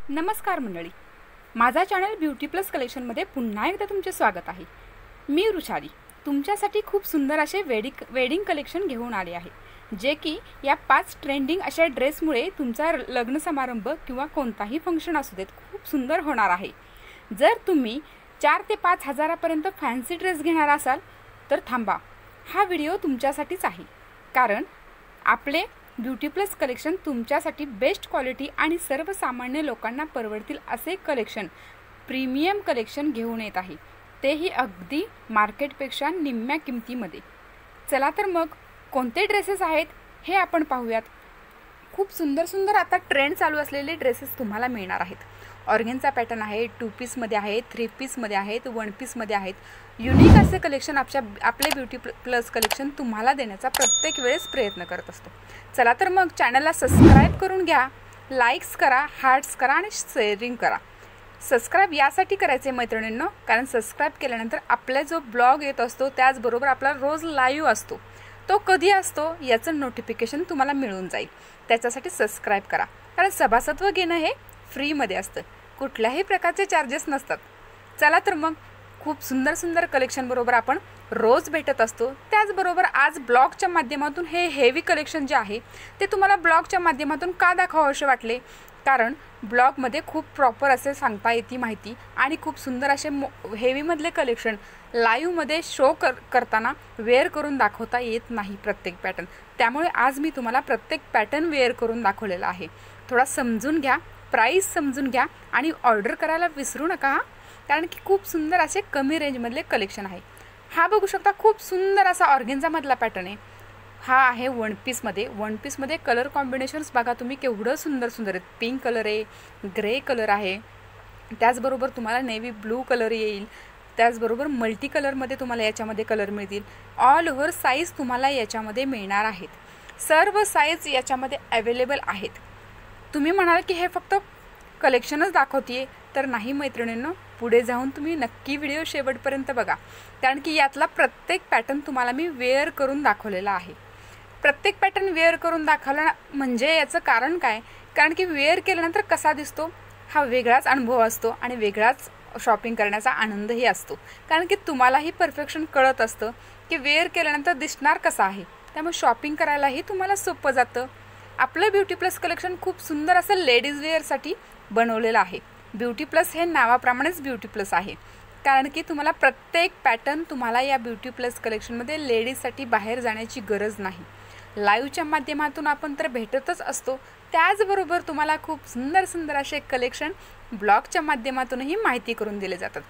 नमस्कार मंडळी, माझा चॅनल ब्युटी प्लस कलेक्शनमध्ये पुन्हा एकदा तुमचे स्वागत आहे। मी रुचाली तुमच्यासाठी खूप सुंदर असे वेडिंग कलेक्शन घेऊन आले आहे, जे की या 5 ट्रेंडिंग अशा ड्रेसमुळे तुमचा लग्न समारंभ किंवा कोणताही फंक्शन असू देत खूप सुंदर होणार आहे। जर तुम्ही 4 ते 5 हजारापर्यंत फॅन्सी ड्रेस घेणार असाल तर थांबा, हा व्हिडिओ तुमच्यासाठीच आहे। कारण आपले ब्युटी प्लस कलेक्शन तुमच्यासाठी बेस्ट क्वालिटी आणि सर्वसामान्य लोकांना परवडतील असे कलेक्शन, प्रीमियम कलेक्शन घेऊन येत आहे, तेही अगदी मार्केटपेक्षा निम्म्या किमतीमध्ये। चला तर मग कोणते ड्रेसेस आहेत हे आपण पाहूयात। खूप सुंदर सुंदर आता ट्रेंड चालू असलेले ड्रेसेस तुम्हाला मिळणार आहेत। ऑर्गेन्झा पॅटर्न आहे, 2 पीसमध्ये आहे, 3 पीसमध्ये आहेत, 1 पीसमध्ये आहेत। युनिक असे कलेक्शन आपले ब्युटी प्लस कलेक्शन तुम्हाला देण्याचा प्रत्येक वेळेस प्रयत्न करत असतो। चला तर मग चॅनलला सबस्क्राइब करून घ्या, लाईक्स करा, हार्ट्स करा आणि शेअरिंग करा। सबस्क्राइब यासाठी करायचे मैत्रिणींनो, कारण सबस्क्राइब केल्यानंतर आपला जो ब्लॉग येत असतो त्याचबरोबर आपला रोज लाईव्ह असतो, तो कधी असतो याचं नोटिफिकेशन तुम्हाला मिळून जाईल। त्याच्यासाठी सबस्क्राइब करा, कारण सभासत्व घेणं हे फ्रीमध्ये असतं, कुठल्याही प्रकारचे चार्जेस नसतात। चला तर मग खूप सुंदर सुंदर कलेक्शन बरोबर आपण रोज भेटत असतो। त्याचबरोबर आज ब्लॉगच्या माध्यमातून हे हेवी कलेक्शन जे आहे ते तुम्हाला ब्लॉगच्या माध्यमातून का दाखवावेसे वाटले, कारण ब्लॉगमध्ये खूप प्रॉपर असे सांगता येते माहिती आणि खूप सुंदर असे हेवीमधले कलेक्शन लाईव्हमध्ये शो करताना वेअर करून दाखवता येत नाही प्रत्येक पॅटर्न। त्यामुळे आज मी तुम्हाला प्रत्येक पॅटर्न वेअर करून दाखवलेला आहे। थोडा समजून घ्या, प्राइस समजून घ्या आणि ऑर्डर करायला विसरू नका, कारण की खूप सुंदर असे कमी रेंजमधले कलेक्शन आहे। हा बघू शकता, खूप सुंदर असा ऑर्गेन्झामधला पॅटर्न आहे। हा आहे 1 पीसमध्ये। 1 पीसमध्ये कलर कॉम्बिनेशन्स बघा तुम्ही केवढं सुंदर सुंदर आहेत। पिंक कलर आहे, ग्रे कलर आहे, त्याचबरोबर तुम्हाला नेव्ही ब्लू कलर येईल, त्याचबरोबर मल्टी कलरमध्ये तुम्हाला याच्यामध्ये कलर मिळतील। ऑल ओव्हर साईज तुम्हाला याच्यामध्ये मिळणार आहेत। सर्व साईज याच्यामध्ये अवेलेबल आहेत। तुम्ही म्हणाल की हे फक्त कलेक्शनच दाखवते, तर नाही मैत्रिणींनो, पुढे जाऊन तुम्ही नक्की व्हिडिओ शेवटपर्यंत बघा, कारण की यातला प्रत्येक पॅटर्न तुम्हाला मी वेअर करून दाखवलेला आहे। प्रत्येक पॅटर्न वेअर करून दाखवला म्हणजे याचं कारण काय, कारण की वेअर केल्यानंतर कसा दिसतो हा वेगळाच अनुभव असतो आणि वेगळाच शॉपिंग करण्याचा आनंदही असतो, कारण की तुम्हालाही परफेक्शन कळत असतं की वेअर केल्यानंतर दिसणार कसं आहे, त्यामुळे शॉपिंग करायलाही तुम्हाला सोपं जातं। आपलं ब्युटी प्लस कलेक्शन खूप सुंदर असं लेडीज वेअरसाठी बनवलेलं आहे। ब्युटी प्लस हे नावाप्रमाणेच ब्युटी प्लस आहे, कारण की तुम्हाला प्रत्येक पॅटर्न तुम्हाला या ब्युटी प्लस कलेक्शनमध्ये लेडीजसाठी बाहेर जाण्याची गरज नाही। लाईव्हच्या माध्यमातून आपण तर भेटतच असतो, त्याचबरोबर तुम्हाला खूप सुंदर सुंदर असे कलेक्शन ब्लॉगच्या माध्यमातूनही माहिती करून दिले जातात।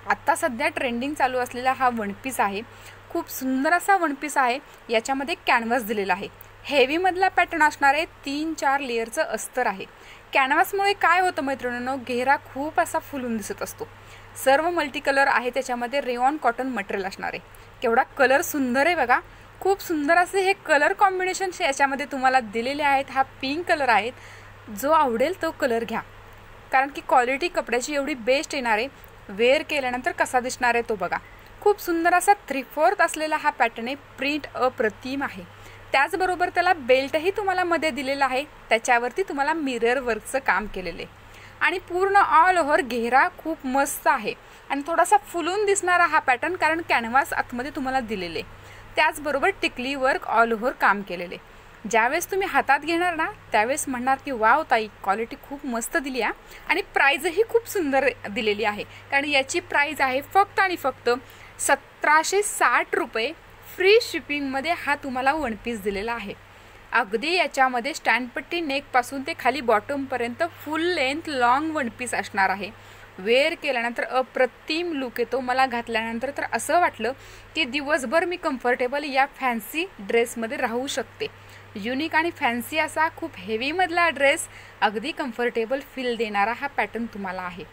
आत्ता सध्या ट्रेंडिंग चालू असलेला हा 1 पीस आहे। खूप सुंदर असा 1 पीस आहे, याच्यामध्ये कॅनव्हास दिलेला आहे। हेवीमधला पॅटर्न असणार आहे, 3-4 लेअरचं अस्तर आहे। कॅनव्हासमुळे काय होतं मैत्रिणींनो, घेरा खूप असा फुलून दिसत असतो। सर्व मल्टी कलर आहे, त्याच्यामध्ये रेयॉन कॉटन मटेरियल असणार आहे। केवढा कलर सुंदर आहे बघा, खूप सुंदर असे हे कलर कॉम्बिनेशन याच्यामध्ये तुम्हाला दिलेले आहेत। हा पिंक कलर आहे, जो आवडेल तो कलर घ्या, कारण की क्वालिटी कपड्याची एवढी बेस्ट येणार आहे। वेअर केल्यानंतर कसा दिसणार आहे तो बघा। खूप सुंदर असा 3/4 असलेला हा पॅटर्न आहे, प्रिंट अप्रतिम आहे। त्याचबरोबर त्याला बेल्टही तुम्हाला मध्ये दिलेला आहे, त्याच्यावरती तुम्हाला मिरर वर्कचं काम केलेले आणि पूर्ण ऑल ओव्हर घेरा खूप मस्त आहे आणि थोडासा फुलून दिसणारा हा पॅटर्न, कारण कॅनव्हास आतमध्ये तुम्हाला दिलेले, त्याचबरोबर टिकली वर्क ऑल ओव्हर काम केलेले। ज्यावेळेस तुम्ही हातात घेणार ना त्यावेळेस म्हणणार की वाव ताई, क्वालिटी खूप मस्त दिली आहे आणि प्राईजही खूप सुंदर दिलेली आहे, कारण याची प्राईज आहे फक्त आणि फक्त 1760 रुपये। फ्री शिपिंगमध्ये हा तुम्हाला 1 पीस दिलेला आहे। अगदी याच्यामध्ये स्टँडपट्टी नेकपासून ते खाली बॉटमपर्यंत फुल लेंथ लॉंग 1 पीस असणार आहे। वेअर केल्यानंतर अप्रतिम लुक येतो। मला घातल्यानंतर तर असं वाटलं की दिवसभर मी कम्फर्टेबल या फॅन्सी ड्रेसमध्ये राहू शकते। युनिक आणि फॅन्सी असा खूप हेवीमधला ड्रेस, अगदी कम्फर्टेबल फील देणारा हा पॅटर्न तुम्हाला आहे।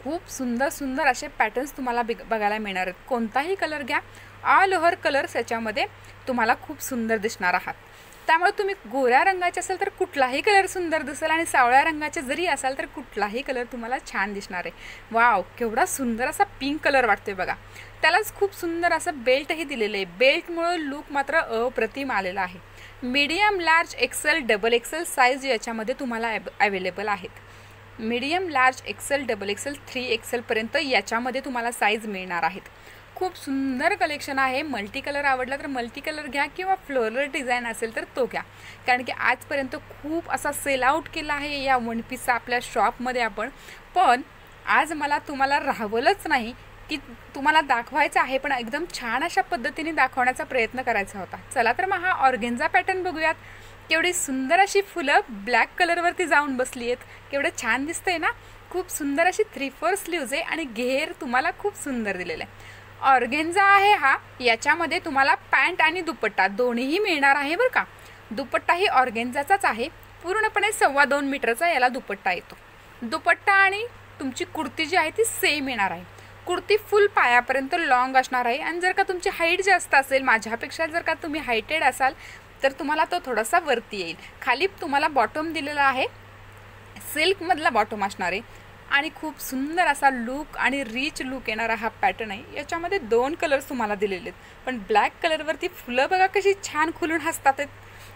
खूप सुंदर सुंदर असे पॅटर्न्स तुम्हाला बघायला मिळणार आहेत। कोणताही कलर घ्या, ऑल ओव्हर कलर्स याच्यामध्ये तुम्हाला खूप सुंदर दिसणार आहात। त्यामुळे तुम्ही गोऱ्या रंगाचे असेल तर कुठलाही कलर सुंदर दिसेल आणि सावळ्या रंगाचे जरी असाल तर कुठलाही कलर तुम्हाला छान दिसणार आहे। वाव, केवढा सुंदर असा पिंक कलर वाटतोय बघा। त्यालाच खूप सुंदर असं बेल्टही दिलेलं आहे। बेल्टमुळे लुक मात्र अप्रतिम आलेला आहे। Medium, large, XL, double XL size याच्यामध्ये तुम्हाला अवेलेबल आहेत। Medium, large, XL, double XL, 3XL पर्यंत याच्यामध्ये तुम्हाला साईज मिळणार आहेत. खूप सुंदर कलेक्शन आहे. मल्टी कलर आवडला तर मल्टी कलर घ्या किंवा फ्लोरल डिझाईन असेल तर तो घ्या, कारण की आजपर्यंत खूप असा सेल आउट केला आहे या वन पीसचा आपल्या शॉपमध्ये आपण. पण आज मला तुम्हाला राहवलंच नाही की तुम्हाला दाखवायचं आहे, पण एकदम छान अशा पद्धतीने दाखवण्याचा प्रयत्न करायचा होता. चला तर मग हा ऑर्गेन्झा पॅटर्न बघूयात. केवढी सुंदर अशी फुलं ब्लॅक कलरवरती जाऊन बसली आहेत. केवढं छान दिसतंय ना. खूप सुंदर अशी 3/4 स्लीव्ज आहे आणि घेर तुम्हाला खूप सुंदर दिलेला आहे. ऑर्गेन्झा आहे हा. याच्यामध्ये तुम्हाला पॅन्ट आणि दुपट्टा दोन्हीही मिळणार आहे बरं का. दुपट्टाही ऑर्गेन्झाचाच आहे. पूर्णपणे 2.25 मीटरचा याला दुपट्टा येतो. दुपट्टा आणि तुमची कुर्ती जी आहे ती सेम येणार आहे. कुर्ती फुल पायापर्यंत लॉंग असणार आहे आणि जर का तुमची हाईट जास्त असेल, माझ्यापेक्षा जर का तुम्ही हायटेड असाल तर तुम्हाला तो थोडासा वरती येईल. खाली तुम्हाला बॉटम दिलेला आहे, सिल्कमधला बॉटम असणार आहे आणि खूप सुंदर असा लुक आणि रिच लुक येणारा हा पॅटर्न आहे. याच्यामध्ये 2 कलर्स तुम्हाला दिलेले आहेत, पण ब्लॅक कलरवरती फुलं बघा कशी छान खुलून हसतात आहेत,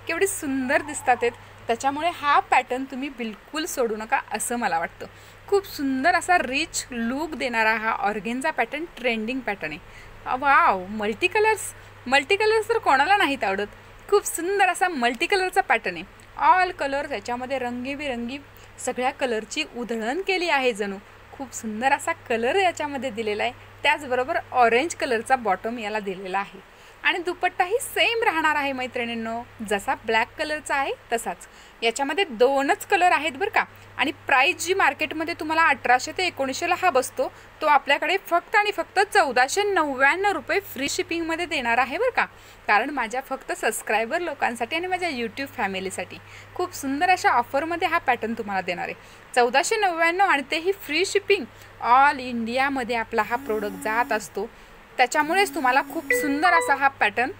केवढी सुंदर दिसतात आहेत. त्याच्यामुळे हा पॅटर्न तुम्ही बिलकुल सोडू नका असं मला वाटतं. खूप सुंदर असा रिच लुक देणारा हा ऑर्गेन्झा पॅटर्न ट्रेंडिंग पॅटर्न आहे. वाव, मल्टी कलर्स तर कोणाला नाहीत आवडत. खूप सुंदर असा मल्टी कलरचा पॅटर्न आहे. ऑल कलर्स याच्यामध्ये रंगीबिरंगी सगळ्या कलरची उधळण केली आहे जणू. खूप सुंदर असा कलर याच्यामध्ये दिलेला आहे. त्याचबरोबर ऑरेंज कलरचा बॉटम याला दिलेला आहे आणि दुपट्टाही सेम राहणार आहे मैत्रिणींनो, जसा ब्लॅक कलरचा आहे तसाच. याच्यामध्ये 2च कलर आहेत बरं का. आणि प्राइस जी मार्केटमध्ये तुम्हाला 1800 ते 1900 हा बसतो, तो आपल्याकडे फक्त आणि फक्त 1499 रुपये फ्री शिपिंगमध्ये देणार आहे बरं का. कारण माझ्या फक्त सबस्क्रायबर लोकांसाठी आणि माझ्या यूट्यूब फॅमिलीसाठी खूप सुंदर अशा ऑफरमध्ये हा पॅटर्न तुम्हाला देणार आहे. 1499 आणि तेही फ्री शिपिंग. ऑल इंडियामध्ये आपला हा प्रोडक्ट जात असतो, त्याच्यामुळेच तुम्हाला खूप सुंदर असा हा पॅटर्न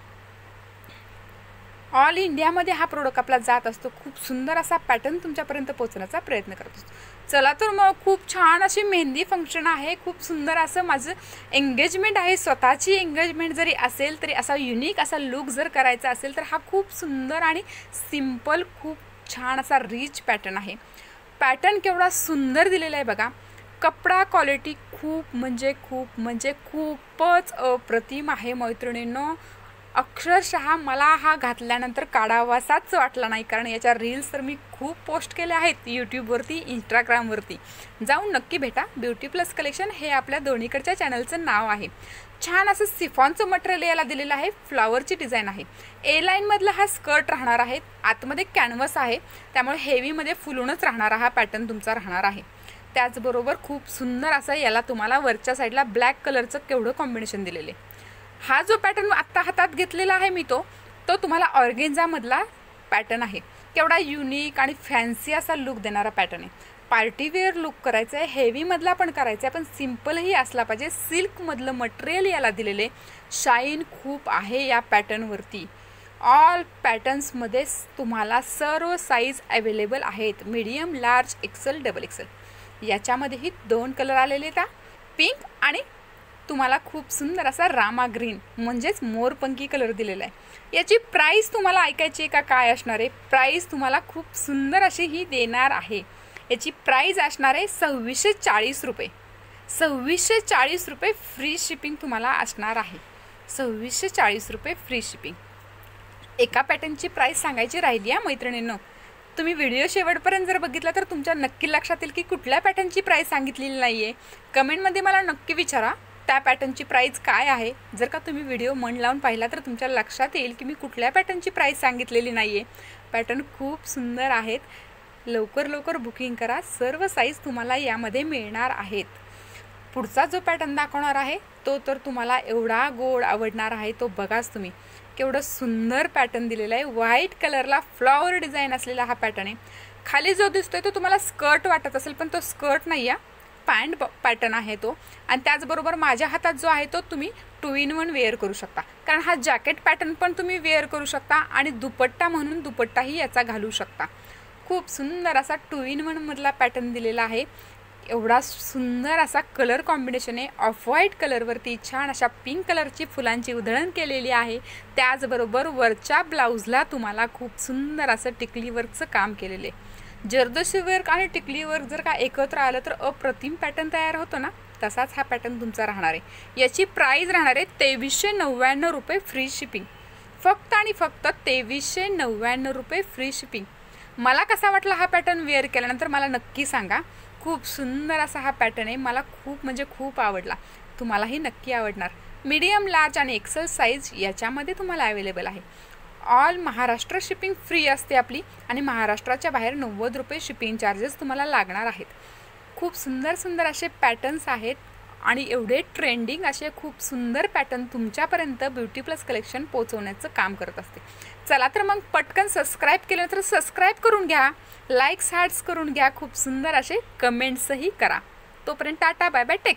ऑल इंडियामध्ये हा प्रोडक्ट आपला जात असतो. खूप सुंदर असा पॅटर्न तुमच्यापर्यंत पोहोचण्याचा प्रयत्न करत असतो. चला तर मग खूप छान अशी मेहंदी फंक्शन आहे. खूप सुंदर असं माझं एंगेजमेंट आहे. स्वतःची एंगेजमेंट जरी असेल तरी असा युनिक असा लुक जर करायचा असेल तर हा खूप सुंदर आणि सिम्पल खूप छान असा रिच पॅटर्न आहे. पॅटर्न केवढा सुंदर दिलेला आहे बघा. कपडा क्वालिटी खूपच अप्रतिम आहे मैत्रिणींनो. अक्षरशः मला हा घातल्यानंतर काढावासाच वाटला नाही, कारण याच्या रील्स तर मी खूप पोस्ट केल्या आहेत यूट्यूबवरती, इंस्टाग्रामवरती. जाऊन नक्की भेटा. ब्युटी प्लस कलेक्शन हे आपल्या दोन्हीकडच्या चॅनलचं नाव आहे. छान असं सिफॉनचं मटेरियल याला दिलेलं आहे. फ्लॉवरची डिझाईन आहे. ए लाईनमधला हा स्कर्ट राहणार आहे. आतमध्ये कॅनव्हस आहे, त्यामुळे हेवीमध्ये फुलूनच राहणारा हा पॅटर्न तुमचा राहणार आहे. त्याचबरोबर खूप सुंदर असं याला तुम्हाला वरच्या साईडला ब्लॅक कलरचं केवढं कॉम्बिनेशन दिलेलं आहे. हा जो पॅटर्न आत्ता हातात घेतलेला आहे मी तो तुम्हाला ऑर्गेन्झामधला पॅटर्न आहे. केवढा युनिक आणि फॅन्सी असा लुक देणारा पॅटर्न आहे. पार्टीवेअर लुक करायचं आहे, हेवीमधला पण करायचा आहे, पण सिम्पलही असला पाहिजे. सिल्कमधलं मटेरियल याला दिलेले. शाईन खूप आहे या पॅटर्नवरती. ऑल पॅटर्न्समध्ये तुम्हाला सर्व साईज अवेलेबल आहेत. Medium, large, XL, double XL. याच्यामध्येही 2 कलर आलेले आहेत, पिंक आणि तुम्हाला खूप सुंदर असा रामा ग्रीन म्हणजेच मोरपंखी कलर दिलेला आहे. याची प्राईस तुम्हाला ऐकायची आहे का काय असणार आहे? प्राईस तुम्हाला खूप सुंदर अशी ही देणार आहे. याची प्राईस असणार आहे 2640 रुपये. 2640 रुपये फ्री शिपिंग तुम्हाला असणार आहे. 2640 रुपये फ्री शिपिंग. एका पॅटर्नची प्राईस सांगायची राहिली आहे मैत्रिणींनो. तुम्ही व्हिडिओ शेवटपर्यंत जर बघितला तर तुमच्या नक्की लक्षात येईल की कुठल्या पॅटर्नची प्राईस सांगितलेली नाही आहे. कमेंटमध्ये मला नक्की विचारा त्या पॅटर्नची प्राईस काय आहे. जर का तुम्ही व्हिडिओ मन लावून पाहिला तर तुमच्या लक्षात येईल की मी कुठल्या पॅटर्नची प्राईस सांगितलेली नाही आहे. पॅटर्न खूप सुंदर आहेत. लवकर बुकिंग करा. सर्व साईज तुम्हाला यामध्ये मिळणार आहेत. पुढचा जो पॅटर्न दाखवणार आहे तो तर तुम्हाला एवढा गोड आवडणार आहे, तो बघाच तुम्ही. केवढं सुंदर पॅटर्न दिलेला आहे. व्हाईट कलरला फ्लॉवर डिझाईन असलेला हा पॅटर्न आहे. खाली जो दिसतोय तो तुम्हाला स्कर्ट वाटत असेल, पण तो स्कर्ट नाही आहे, पॅन्ट पॅटर्न आहे तो. आणि त्याचबरोबर माझ्या हातात जो आहे तो तुम्ही 2 in 1 वेअर करू शकता, कारण हा जॅकेट पॅटर्न पण तुम्ही वेअर करू शकता आणि दुपट्टा म्हणून दुपट्टाही याचा घालू शकता. खूप सुंदर असा 2 in 1 मधला पॅटर्न दिलेला आहे. एवढा सुंदर असा कलर कॉम्बिनेशन आहे. ऑफ व्हाईट कलरवरती छान अशा पिंक कलरची फुलांची उधळण केलेली आहे. त्याचबरोबर वरच्या ब्लाऊजला तुम्हाला खूप सुंदर असं टिकली वर्कचं काम केलेलं आहे. जरदोशी वर्क आणि टिकली वर्क जर का एकत्र आलं तर अप्रतिम पॅटर्न तयार होतो ना, तसाच हा पॅटर्न तुमचा राहणार आहे। याची प्राईस राहणार आहे 2399 रुपये फ्री शिपिंग, फक्त आणि फक्त 2399 रुपये फ्री शिपिंग। मला कसा वाटला हा पॅटर्न वेअर केल्यानंतर मला नक्की सांगा। खूप सुंदर असा हा पॅटर्न आहे, मला खूप म्हणजे खूप आवडला, तुम्हालाही नक्की आवडणार। मीडियम, लार्ज आणि एक्सेल साईज याच्यामध्ये तुम्हाला अवेलेबल आहे। ऑल महाराष्ट्र शिपिंग फ्री असते आपली आणि महाराष्ट्राच्या बाहेर 90 रुपये शिपिंग चार्जेस तुम्हाला लागणार आहेत। खूप सुंदर सुंदर असे पॅटर्न्स आहेत आणि एवढे ट्रेंडिंग असे खूप सुंदर पॅटर्न तुमच्यापर्यंत ब्युटी प्लस कलेक्शन पोहोचवण्याचं काम करत असते। चला तर मग पटकन सबस्क्राईब केलं तर सबस्क्राईब करून घ्या, लाईक्स हार्ट्स करून घ्या, खूप सुंदर असे कमेंट्सही करा। तोपर्यंत टाटा बाय बाय, टेक